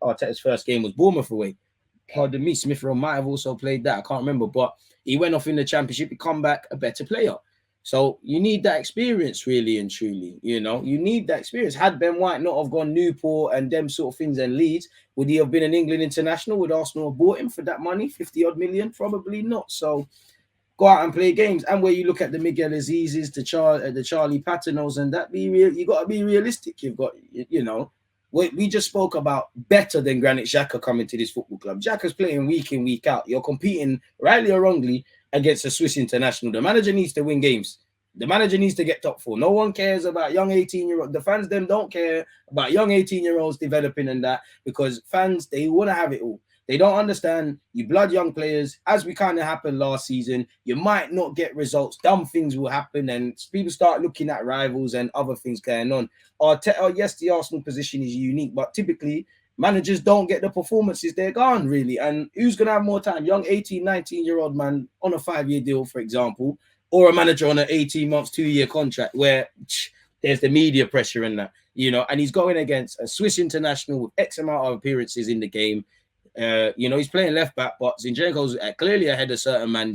Arteta's first game was Bournemouth away. Pardon me, Smith Rowe might have also played that. I can't remember, but he went off in the Championship. He come back a better player. So you need that experience, really and truly. You know, you need that experience. Had Ben White not have gone Newport and them sort of things and Leeds, would he have been an England international? Would Arsenal have bought him for that money, 50-odd million? Probably not. So go out and play games. And where you look at the Miguel Azizes, the Charlie Paternos, and that, be real. You got to be realistic. You've got, you know, we just spoke about better than Granit Xhaka coming to this football club. Xhaka's playing week in, week out. You're competing, rightly or wrongly, against a Swiss international. The manager needs to win games. The manager needs to get top 4. No one cares about young 18-year-olds. The fans, them, don't care about young 18-year-olds developing and that, because fans, they want to have it all. They don't understand you blood young players, as we kind of happened last season. You might not get results. Dumb things will happen, and people start looking at rivals and other things going on. Yes, the Arsenal position is unique, but typically managers don't get the performances. They're gone, really. And who's going to have more time? Young 18, 19-year-old man on a 5-year deal, for example, or a manager on an 18 months, 2-year contract where there's the media pressure in that, you know, and he's going against a Swiss international with X amount of appearances in the game. You know, he's playing left back, but Zinchenko's clearly ahead of certain men,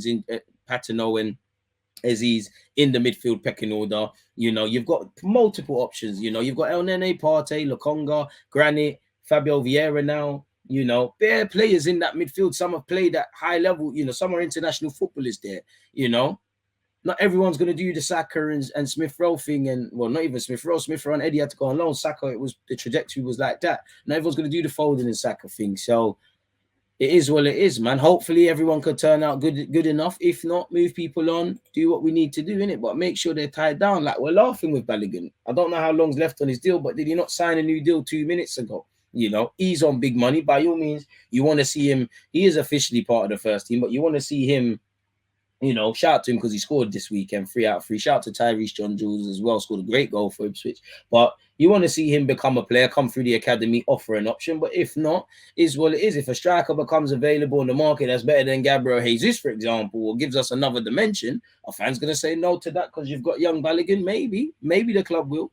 Patino and Aziz in the midfield pecking order. You know, you've got multiple options. You know, you've got El Nene, Partey, Lokonga, Granit, Fabio Vieira now. You know, there are players in that midfield. Some have played at high level. You know, some are international footballers there. You know, not everyone's going to do the Saka and Smith Rowe thing, and well, not even Smith Rowe and Eddie had to go on loan. Saka, it was the trajectory was like that. Not everyone's going to do the Foden and Saka thing. So it is what it is, man. Hopefully everyone could turn out good enough. If not, move people on, do what we need to do in it, but make sure they're tied down. Like we're laughing with Balogun. I don't know how long's left on his deal, but did he not sign a new deal 2 minutes ago? You know, he's on big money. By all means, you want to see him. He is officially part of the first team, but you want to see him. You know, shout out to him because he scored this weekend, 3 out of 3. Shout out to Tyrese John Jules as well, scored a great goal for Ipswich. But you want to see him become a player, come through the academy, offer an option. But if not, is what it is. If a striker becomes available in the market that's better than Gabriel Jesus, for example, or gives us another dimension, a fan's going to say no to that because you've got young Balogun. Maybe the club will.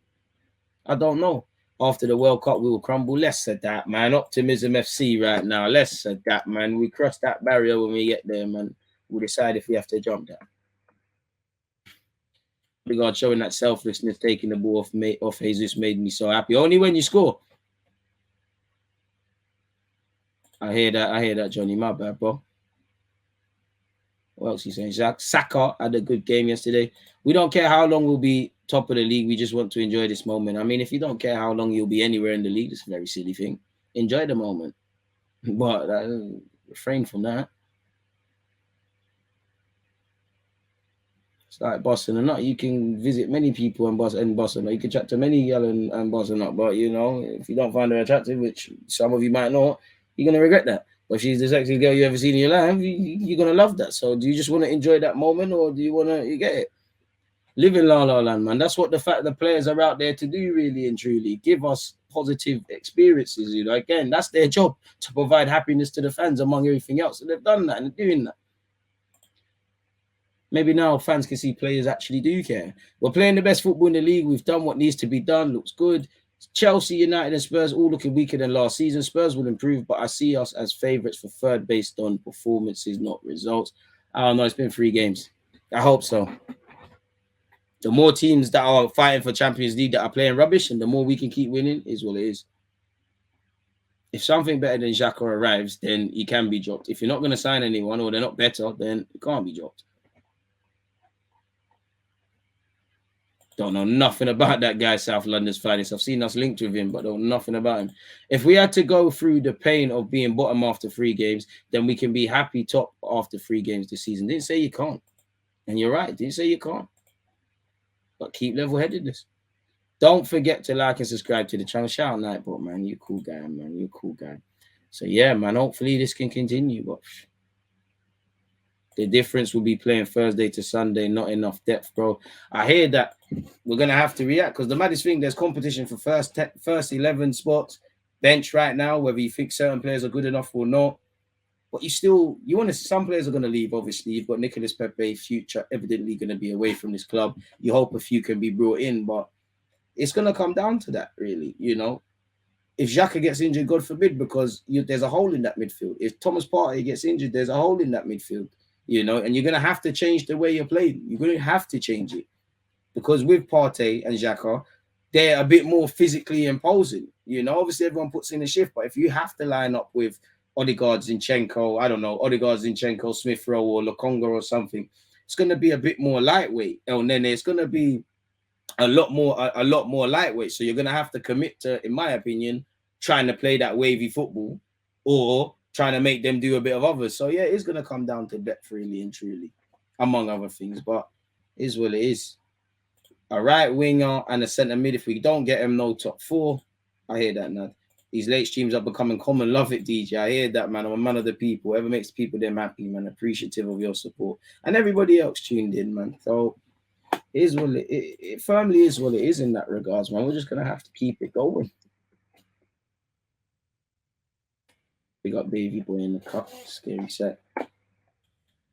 I don't know. After the World Cup, we will crumble. Less of that, man. Optimism FC right now. Less of that, man. We cross that barrier when we get there, man. We'll decide if we have to jump that. Regard showing that selflessness, taking the ball off Jesus made me so happy. Only when you score. I hear that, Johnny. My bad, bro. What else he saying? Saka had a good game yesterday. We don't care how long we'll be top of the league. We just want to enjoy this moment. I mean, if you don't care how long you'll be anywhere in the league, it's a very silly thing. Enjoy the moment. But refrain from that. It's like Boston and not. You can visit many people in Boston. You can chat to many girls and Boston not. But you know, if you don't find her attractive, which some of you might not, you're gonna regret that. But if she's the sexiest girl you ever seen in your life, you're gonna love that. So do you just want to enjoy that moment, or do you want to? You get it? Live in La La Land, man. That's what the players are out there to do, really and truly. Give us positive experiences. You know, again, that's their job, to provide happiness to the fans among everything else. And they've done that and they're doing that. Maybe now fans can see players actually do care. We're playing the best football in the league. We've done what needs to be done. Looks good. Chelsea, United, and Spurs all looking weaker than last season. Spurs will improve, but I see us as favourites for third based on performances, not results. I don't know. It's been 3 games. I hope so. The more teams that are fighting for Champions League that are playing rubbish, and the more we can keep winning, is what it is. If something better than Xhaka arrives, then he can be dropped. If you're not going to sign anyone or they're not better, then it can't be dropped. Don't know nothing about that guy, South London's finest. I've seen us linked with him, but don't know nothing about him. If we had to go through the pain of being bottom after 3 games, then we can be happy top after 3 games this season. Didn't say you can't. And you're right. Didn't say you can't. But keep level-headedness. Don't forget to like and subscribe to the channel. Shout out Nightbot, man. You cool guy, man. You cool guy. So, yeah, man, hopefully this can continue. But the difference will be playing Thursday to Sunday. Not enough depth, bro. I hear that we're going to have to react because the maddest thing, there's competition for first 11 spots. Bench right now, whether you think certain players are good enough or not. But you want to, some players are going to leave, obviously. You've got Nicolas Pepe, future evidently going to be away from this club. You hope a few can be brought in, but it's going to come down to that, really, you know. if Xhaka gets injured, God forbid, because there's a hole in that midfield. If Thomas Partey gets injured, there's a hole in that midfield, you know, and you're going to have to change the way you're playing. You're going to have to change it, because with Partey and Xhaka, they're a bit more physically imposing. You know, obviously everyone puts in a shift, but if you have to line up with Odegaard, Zinchenko, I don't know, Odegaard, Zinchenko, Smith Rowe, or Lokonga or something, it's going to be a bit more lightweight. And then it's going to be a lot more lightweight. So you're going to have to commit to, in my opinion, trying to play that wavy football or trying to make them do a bit of others. So yeah, it's going to come down to depth, really and truly, among other things. But it is what it is. A right winger and a centre mid. If we don't get him, no top four. I hear that, man. These late streams are becoming common. Love it, DJ. I hear that, man. I'm a man of the people. Whatever makes people them happy, man. Appreciative of your support. And everybody else tuned in, man. So it is what it firmly is what it is in that regards, man. We're just going to have to keep it going. We got Baby Boy in the cup. Scary set.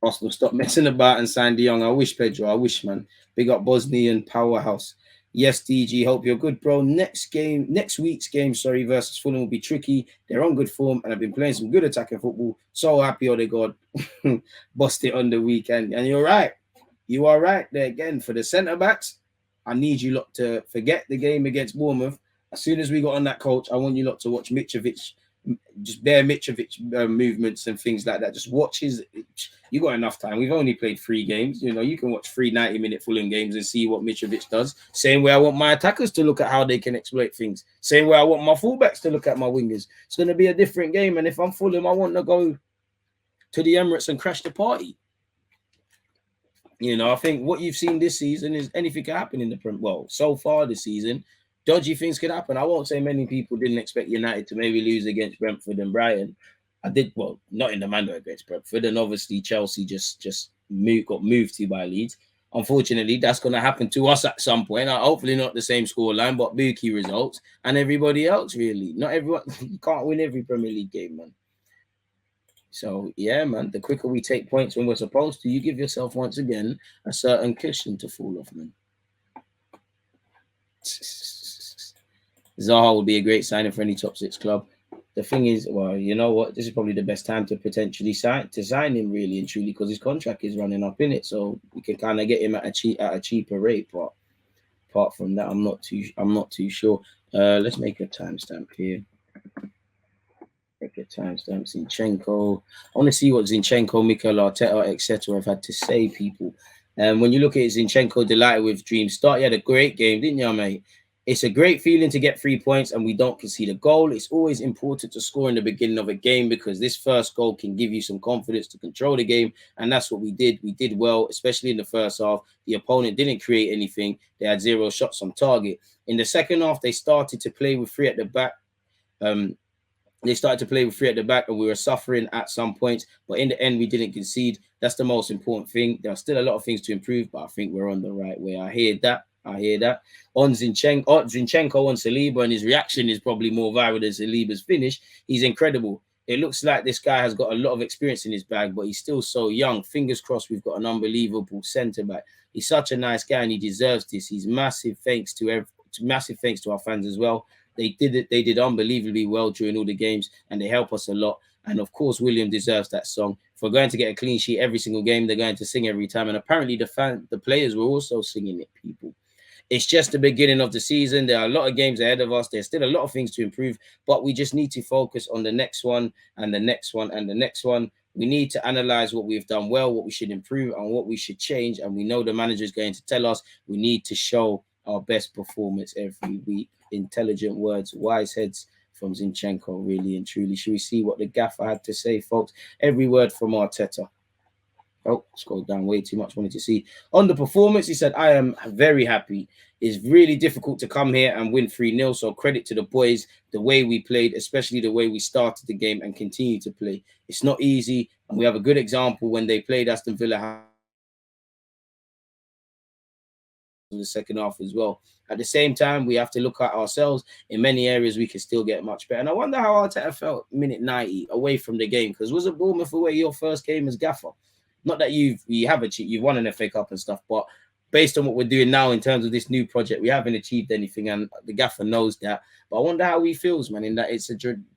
Arsenal, stop messing about and sign De Jong. I wish, Pedro. I wish, man. Big up Bosnian powerhouse. Yes, DG. Hope you're good, bro. Next week's game, versus Fulham will be tricky. They're on good form and have been playing some good attacking football. So happy, Odegaard. Bust it on the weekend. And you're right. You are right there again. For the centre backs, I need you lot to forget the game against Bournemouth. As soon as we got on that coach, I want you lot to watch Mitrovic. Just bare Mitrovic movements and things like that. Just watch his. You got enough time. We've only played 3 games. You know, you can watch 3 90-minute Fulham games and see what Mitrovic does. Same way I want my attackers to look at how they can exploit things. Same way I want my fullbacks to look at my wingers. It's going to be a different game. And if I'm Fulham, I want to go to the Emirates and crash the party. You know, I think what you've seen this season is anything can happen in the Premier. Well, so far this season, dodgy things could happen. I won't say many people didn't expect United to maybe lose against Brentford and Brighton. I did, well, not in the manner against Brentford, and obviously Chelsea got moved to by Leeds. Unfortunately, that's going to happen to us at some point. Hopefully not the same scoreline, but bookie results, and everybody else, really. Not everyone. You can't win every Premier League game, man. So, yeah, man, the quicker we take points when we're supposed to, you give yourself, once again, a certain cushion to fall off, man. Zaha would be a great signing for any top 6 club. The thing is, well, you know what? This is probably the best time to potentially sign him, really and truly, because his contract is running up in it. So we can kind of get him at a cheaper rate. But apart from that, I'm not too sure. Let's make a timestamp here. Make a timestamp. Zinchenko. I want to see what Zinchenko, Mikel Arteta, etc. have had to say, people. And when you look at it, Zinchenko, delighted with Dream start. You had a great game, didn't you, mate? It's a great feeling to get 3 points and we don't concede a goal. It's always important to score in the beginning of a game because this first goal can give you some confidence to control the game. And that's what we did. We did well, especially in the first half. The opponent didn't create anything. They had 0 shots on target. In the second half, they started to play with 3 at the back. And we were suffering at some points. But in the end, we didn't concede. That's the most important thing. There are still a lot of things to improve, but I think we're on the right way. I hear that. On Zinchenko on Saliba, and his reaction is probably more viral than Saliba's finish. He's incredible. It looks like this guy has got a lot of experience in his bag, but he's still so young. Fingers crossed we've got an unbelievable centre-back. He's such a nice guy and he deserves this. He's massive thanks to our fans as well. They did unbelievably well during all the games and they help us a lot. And of course, William deserves that song. If we're going to get a clean sheet every single game, they're going to sing every time. And apparently the players were also singing it, people. It's just the beginning of the season. There are a lot of games ahead of us. There's still a lot of things to improve, but we just need to focus on the next one and the next one and the next one. We need to analyze what we've done well, what we should improve and what we should change. And we know the manager is going to tell us we need to show our best performance every week. Intelligent words, wise heads from Zinchenko, really and truly. Should we see what the gaffer had to say, folks? Every word from Arteta. Oh, scrolled down way too much. Wanted to see on the performance. He said, I am very happy. It's really difficult to come here and win 3-0. So credit to the boys, the way we played, especially the way we started the game and continue to play. It's not easy. And we have a good example when they played Aston Villa in the second half as well. At the same time, we have to look at ourselves. In many areas, we can still get much better. And I wonder how Arteta felt minute 90 away from the game. Because was it Bournemouth away your first game as gaffer? Not that you've won an FA Cup and stuff, but based on what we're doing now in terms of this new project, we haven't achieved anything, and the gaffer knows that. But I wonder how he feels, man, in that it's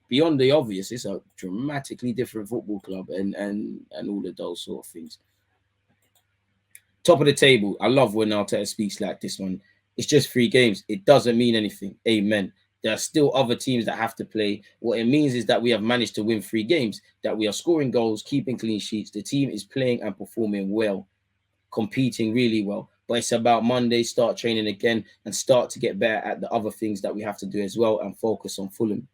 beyond the obvious. It's a dramatically different football club, and all of those sort of things. Top of the table. I love when Arteta speaks like this one. It's just 3 games. It doesn't mean anything. Amen. There are still other teams that have to play. What it means is that we have managed to win 3 games, that we are scoring goals, keeping clean sheets. The team is playing and performing well, competing really well. But it's about Monday, start training again and start to get better at the other things that we have to do as well and focus on Fulham.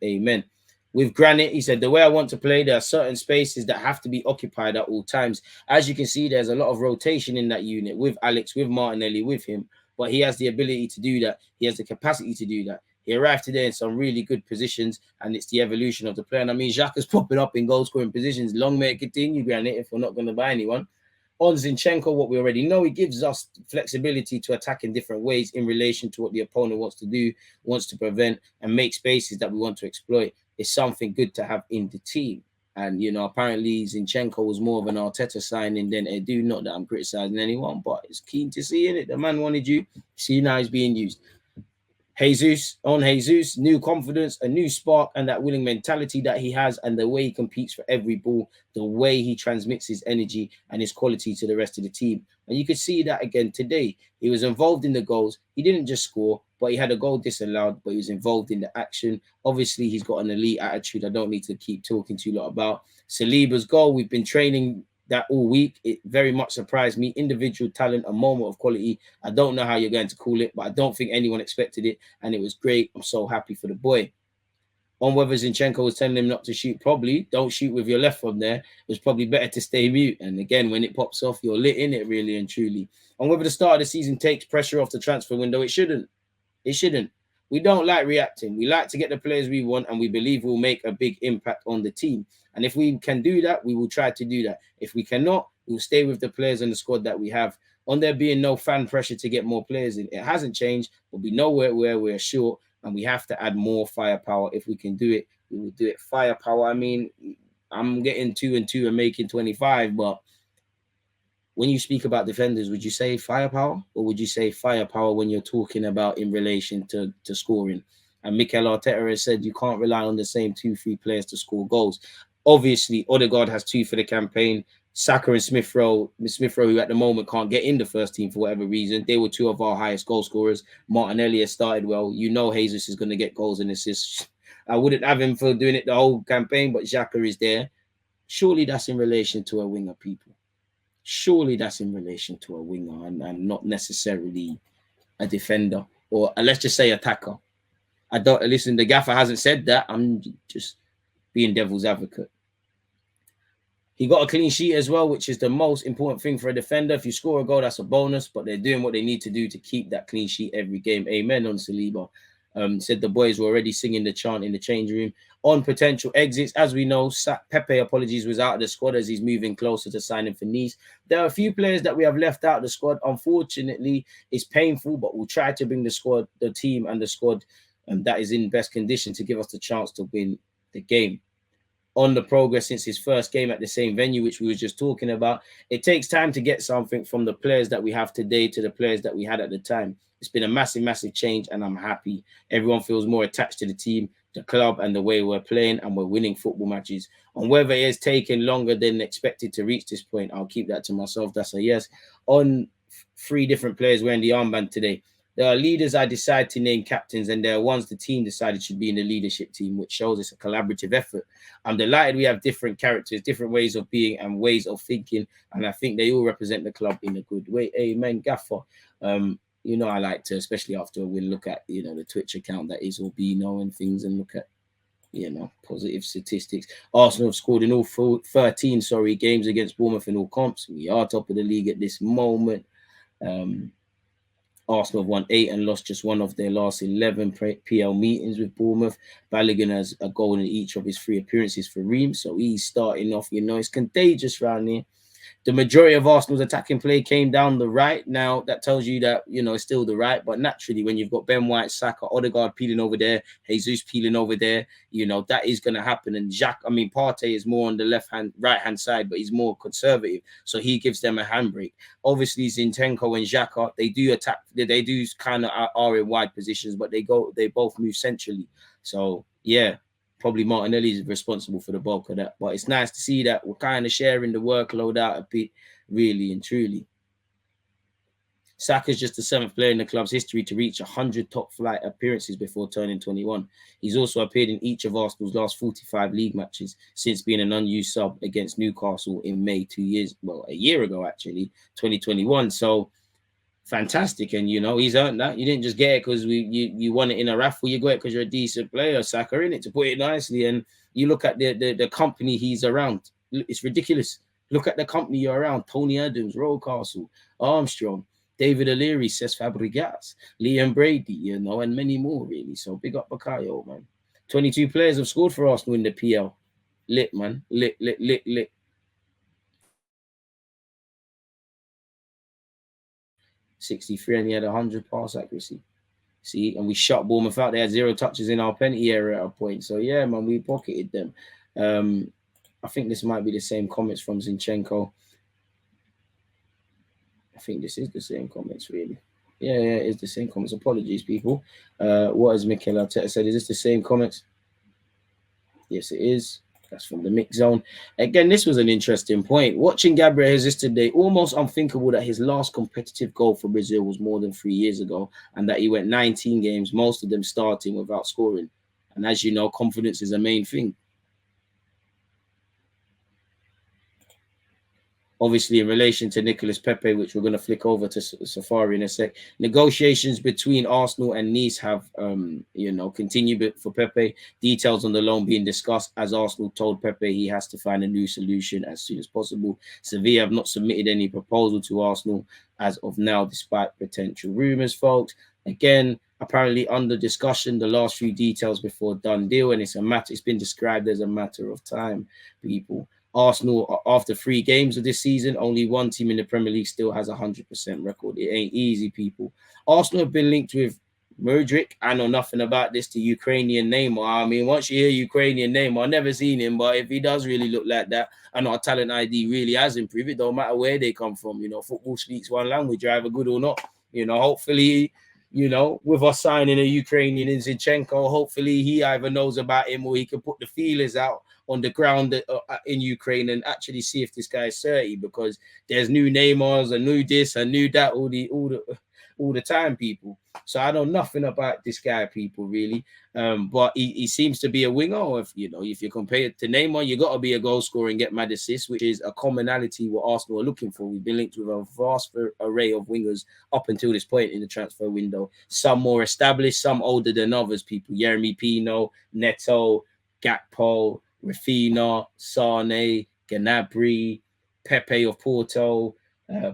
Amen. With Granit, he said, the way I want to play, there are certain spaces that have to be occupied at all times. As you can see, there's a lot of rotation in that unit with Alex, with Martinelli, with him. But he has the ability to do that. He has the capacity to do that. He arrived today in some really good positions, and it's the evolution of the player. And I mean, Xhaka's popping up in goal-scoring positions. Long may it continue, Granit, if we're not going to buy anyone. On Zinchenko, what we already know, he gives us flexibility to attack in different ways in relation to what the opponent wants to do, wants to prevent, and make spaces that we want to exploit. It's something good to have in the team. And, you know, apparently Zinchenko was more of an Arteta signing than Edu. Not that I'm criticizing anyone, but it's keen to see it. The man wanted you. See, now he's being used. Jesus, new confidence, a new spark, and that winning mentality that he has, and the way he competes for every ball, the way he transmits his energy and his quality to the rest of the team. And you could see that again today. He was involved in the goals. He didn't just score, but he had a goal disallowed, but he was involved in the action. Obviously, he's got an elite attitude. I don't need to keep talking to you lot about. Saliba's goal, we've been training that all week. It very much surprised me. Individual talent, a moment of quality. I don't know how you're going to call it, but I don't think anyone expected it, and it was great. I'm so happy for the boy. On whether Zinchenko was telling him not to shoot, probably don't shoot with your left from there. It was probably better to stay mute. And again, when it pops off, you're lit in it, really and truly. On whether the start of the season takes pressure off the transfer window, it shouldn't. It shouldn't. We don't like reacting. We like to get the players we want, and we believe will make a big impact on the team. And if we can do that, we will try to do that. If we cannot, we'll stay with the players and the squad that we have. On there being no fan pressure to get more players in, it hasn't changed, but we know where we're short, and we have to add more firepower. If we can do it, we will do it. Firepower, I mean, I'm getting 2 and 2 and making 25, but when you speak about defenders, would you say firepower, or would you say firepower when you're talking about in relation to scoring? And Mikel Arteta has said you can't rely on the same 2-3 players to score goals. Obviously, Odegaard has 2 for the campaign. Saka and Smith Rowe, who at the moment can't get in the first team for whatever reason, they were 2 of our highest goal scorers. Martinelli has started well. You know Jesus is going to get goals and assists. I wouldn't have him for doing it the whole campaign, but Xhaka is there. Surely that's in relation to a winger, people. Surely that's in relation to a winger and not necessarily a defender, or let's just say attacker. I don't listen. The gaffer hasn't said that. I'm just being devil's advocate. He got a clean sheet as well, which is the most important thing for a defender. If you score a goal, that's a bonus, but they're doing what they need to do to keep that clean sheet every game. Amen on Saliba. Said the boys were already singing the chant in the change room. On potential exits, as we know, Pepe, apologies, was out of the squad as he's moving closer to signing for Nice. There are a few players that we have left out of the squad. Unfortunately, it's painful, but we'll try to bring the team and the squad that is in best condition to give us the chance to win the game. On the progress since his first game at the same venue, which we were just talking about, it takes time to get something from the players that we have today to the players that we had at the time. It's been a massive, massive change, and I'm happy. Everyone feels more attached to the team, the club, and the way we're playing, and we're winning football matches. On whether it has taken longer than expected to reach this point, I'll keep that to myself. That's a yes. On 3 different players wearing the armband today, there are leaders I decide to name captains, and there are ones the team decided should be in the leadership team, which shows it's a collaborative effort. I'm delighted we have different characters, different ways of being and ways of thinking, and I think they all represent the club in a good way. Amen, Gaffer. You know, I like to, especially after a win, look at, you know, the Twitch account that is Albino and things, and look at, you know, positive statistics. Arsenal have scored in all 13 games against Bournemouth in all comps. We are top of the league at this moment. Arsenal have won 8 and lost just 1 of their last 11 PL meetings with Bournemouth. Balogun has a goal in each of his 3 appearances for Reims, so he's starting off, you know, it's contagious around here. The majority of Arsenal's attacking play came down the right. Now that tells you that, you know, it's still the right, but naturally when you've got Ben White, Saka, Odegaard peeling over there, Jesus peeling over there, you know, that is going to happen. And Partey is more on the right hand side, but he's more conservative, so he gives them a handbrake. Obviously Zinchenko and Xhaka, they do attack, they do kind of are in wide positions, but they both move centrally. So yeah, probably Martinelli is responsible for the bulk of that. But it's nice to see that we're kind of sharing the workload out a bit, really and truly. Saka's just the 7th player in the club's history to reach 100 top-flight appearances before turning 21. He's also appeared in each of Arsenal's last 45 league matches since being an unused sub against Newcastle in May a year ago, actually, 2021. So fantastic. And, you know, he's earned that. You didn't just get it because you won it in a raffle. You got it because you're a decent player, Saka, in it, to put it nicely. And you look at the company he's around. It's ridiculous. Look at the company you're around. Tony Adams, Rocastle, Armstrong, David O'Leary, Cesc Fabregas, Liam Brady, you know, and many more, really. So big up Bakayo, man. 22 players have scored for Arsenal in the PL. Lit, man. Lit. 63, and he had 100 pass accuracy. See, and we shut Bournemouth out. They had 0 touches in our penalty area at a point. So yeah, man, we pocketed them. I think this might be the same comments from Zinchenko. I think this is the same comments, really. Yeah, it's the same comments. Apologies, people. What has Mikel Arteta said? Is this the same comments? Yes, it is. That's from the mix zone. Again, this was an interesting point. Watching Gabriel Jesus today, almost unthinkable that his last competitive goal for Brazil was more than 3 years ago, and that he went 19 games, most of them starting without scoring. And as you know, confidence is a main thing. Obviously, in relation to Nicolas Pepe, which we're going to flick over to Safari in a sec, negotiations between Arsenal and Nice have, continued for Pepe. Details on the loan being discussed, as Arsenal told Pepe he has to find a new solution as soon as possible. Sevilla have not submitted any proposal to Arsenal as of now, despite potential rumours, folks. Again, apparently under discussion, the last few details before done deal, and it's been described as a matter of time, people. Arsenal, after 3 games of this season, only one team in the Premier League still has a 100% record. It ain't easy, people. Arsenal have been linked with Mudryk. I know nothing about this, to Ukrainian Neymar. I mean, once you hear Ukrainian Neymar, I've never seen him, but if he does really look like that, and our talent ID really has improved, it don't matter where they come from. You know, football speaks one language, either good or not. You know, hopefully, you know, with us signing a Ukrainian in Zinchenko, hopefully he either knows about him or he can put the feelers out on the ground in Ukraine and actually see if this guy is 30, because there's new Neymars, a new this, a new that, all the time, people. So I know nothing about this guy, people, really. But he seems to be a winger. Or if you compare it to Neymar, you got to be a goal scorer and get mad assists, which is a commonality what Arsenal are looking for. We've been linked with a vast array of wingers up until this point in the transfer window. Some more established, some older than others, people. Yeremy Pino, Neto, Gakpo, Rafinha, Sane, Gnabry, Pepe of Porto,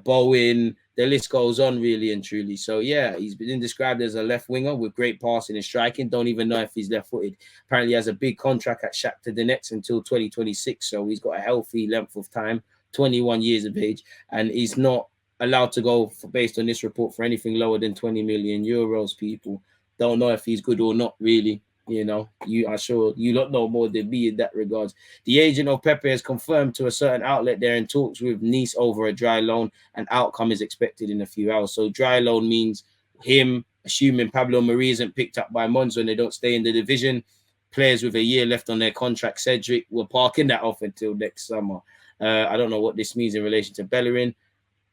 Bowen. The list goes on, really and truly. So yeah, he's been described as a left winger with great passing and striking. Don't even know if he's left-footed. Apparently he has a big contract at Shakhtar Donetsk until 2026, so he's got a healthy length of time, 21 years of age, and he's not allowed to go based on this report for anything lower than 20 million euros, people. Don't know if he's good or not, really. You know, I'm sure you don't know more than me in that regards. The agent of Pepe has confirmed to a certain outlet they're in talks with Nice over a dry loan. An outcome is expected in a few hours. So dry loan means him, assuming Pablo Mari isn't picked up by Monza and they don't stay in the division, players with a year left on their contract, Cedric, will parking that off until next summer. I don't know what this means in relation to Bellerin.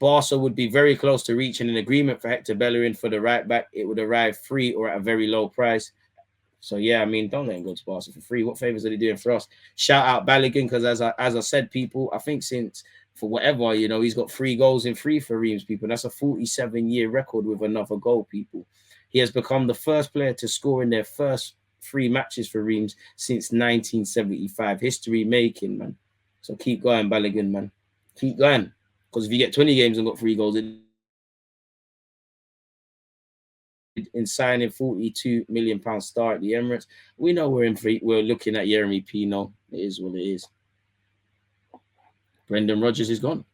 Barca would be very close to reaching an agreement for Hector Bellerin for the right back. It would arrive free or at a very low price. So yeah, I mean, don't let him go to Barca for free. What favors are they doing for us? Shout out Balogun, because as I said, people, I think since for whatever, he's got 3 goals in 3 for Reims, people. That's a 47-year record with another goal, people. He has become the first player to score in their first 3 matches for Reims since 1975. History making, man. So keep going, Balogun, man. Keep going. Because if you get 20 games and got 3 goals, in signing £42 million star at the Emirates, we know we're looking at Yeremy Pino. It is what it is. Brendan Rodgers is gone.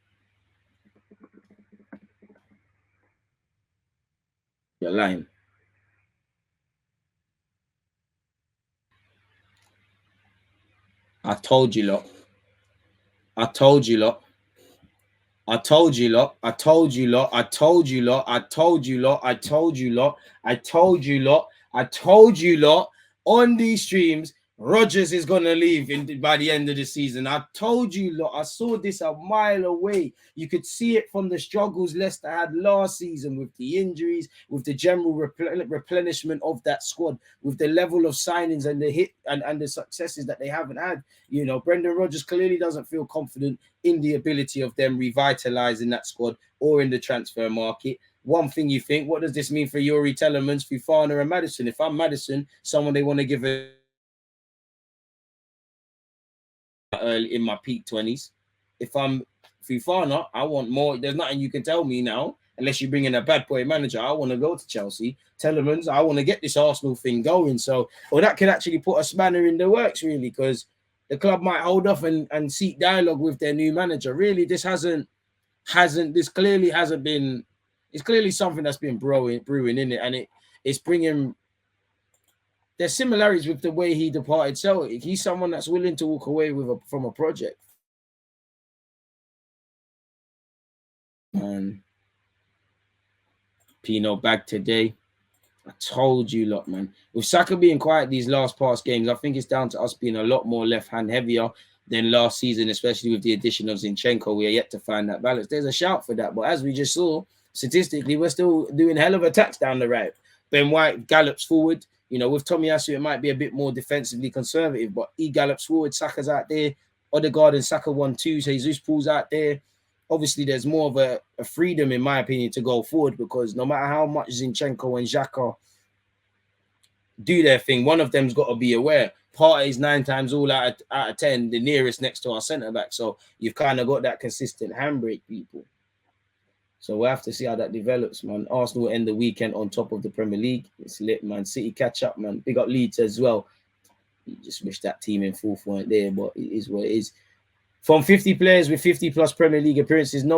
You're lying. I told you lot. I told you lot. I told you lot. I told you lot. I told you lot. I told you lot. I told you lot. I told you lot. I told you lot on these streams. Rodgers is gonna leave by the end of the season. I told you lot. I saw this a mile away. You could see it from the struggles Leicester had last season with the injuries, with the general replenishment of that squad, with the level of signings and the hit and the successes that they haven't had. You know, Brendan Rodgers clearly doesn't feel confident in the ability of them revitalizing that squad or in the transfer market. One thing you think, what does this mean for Yuri Telemans, Fofana and Maddison? If I'm Maddison, someone they want to give a early in my peak 20s. If I'm Fofana, I want more. There's nothing you can tell me now, unless you bring in a bad boy manager. I want to go to Chelsea. Telemans, I want to get this Arsenal thing going. So, or that could actually put a spanner in the works, really, because the club might hold off and seek dialogue with their new manager. Really, this clearly hasn't been. It's clearly something that's been brewing in it, and it's bringing. There's similarities with the way he departed Celtic. He's someone that's willing to walk away from a project. And Pino back today. I told you lot, man. With Saka being quiet these last past games, I think it's down to us being a lot more left-hand heavier than last season, especially with the addition of Zinchenko. We are yet to find that balance. There's a shout for that, but as we just saw, statistically, we're still doing hell of attacks down the right. Ben White gallops forward. You know, with Tomiyasu, it might be a bit more defensively conservative, but he gallops forward. Saka's out there. Odegaard and Saka 1-2. Jesus pulls out there. Obviously, there's more of a freedom, in my opinion, to go forward, because no matter how much Zinchenko and Xhaka do their thing, one of them's got to be aware. Partey's 9 times all out of 10, the nearest next to our centre-back. So you've kind of got that consistent handbrake, people. So we'll have to see how that develops, man. Arsenal will end the weekend on top of the Premier League. It's lit, man. City catch up, man. Big up Leeds as well. You just wish that team in fourth weren't there, but it is what it is. From 50 players with 50+ Premier League appearances, no